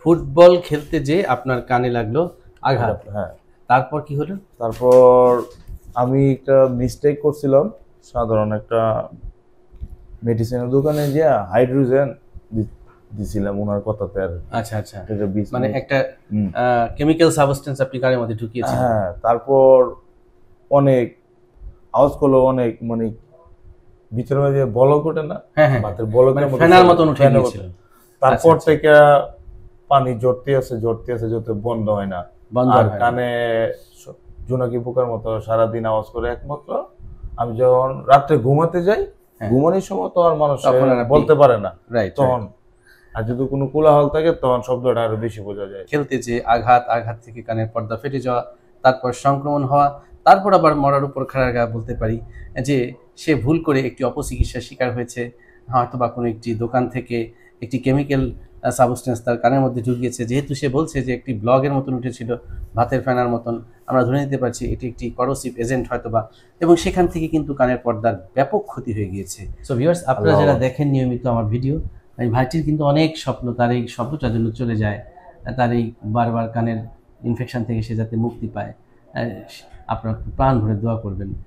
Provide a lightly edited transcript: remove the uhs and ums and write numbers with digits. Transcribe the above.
Football খেলতে যে আপনার কানে লাগলো আঘাত। হ্যাঁ, তারপর কি হলো? তারপর আমি একটা মিস্টেক করছিলাম, সাধারণ একটা মেডিসিনের দোকানে যে হাইড্রোজেন দিছিলাম ওনার কথাতে। আর আচ্ছা আচ্ছা, এটা মানে একটা কেমিক্যাল সাবস্টেন্স আপনি কানের মধ্যে ঢুকিয়েছেন। হ্যাঁ, তারপর অনেক আওয়াজ করলো, অনেক মানে ভিতরে যে বলক ওঠে না, হ্যাঁ হ্যাঁ, ভাতের বলকের মতো ফেনার মতন উঠে ফেনার গিয়েছিল। মতো। তারপর আচ্ছা, থেকে পানি জড়তে আছে যত বন্ধ হয় না। বন্ধ আর হয় না। কানে জোনাকি পোকার মতো সারাদিন আওয়াজ করে। একমাত্র আমি যখন রাত্রে ঘুমাতে যাই, ঘুমানোর সময় তো আর মানুষ তখন আর আপনি- বলতে পারে না, রাইট, তখন আর যদি কোনো কোলাহল থাকে তখন শব্দটা আরো বেশি বোঝা যায়। খেলতে যে আঘাত থেকে কানের পর্দা ফেটে যাওয়া, তারপর সংক্রমণ হওয়া, তারপর আবার মরার উপর খাড়ার গা বলতে পারি যে সে ভুল করে একটি অপচিকিৎসার শিকার হয়েছে, হয়তো বা কোনো একটি দোকান থেকে একটি কেমিক্যাল সাবস্টেন্স তার কানের মধ্যে ঢুকিয়েছে। যেহেতু সে বলছে যে একটি ব্লগের মতন উঠেছিল, ভাতের ফেনার মতন, আমরা ধরে নিতে পারছি এটি একটি করোসিভ এজেন্ট হয়তোবা, এবং সেখান থেকে কিন্তু কানের পর্দার ব্যাপক ক্ষতি হয়ে গিয়েছে। সো ভিউয়ার্স, আপনারা যারা দেখেন নিয়মিত আমার ভিডিও, এই ভাইটির কিন্তু অনেক স্বপ্ন, তার এই স্বপ্নটা যেন চলে যায়, তার এই বারবার কানের ইনফেকশন থেকে সে যাতে মুক্তি পায়। আপনারা প্রাণ ভরে দোয়া করবেন।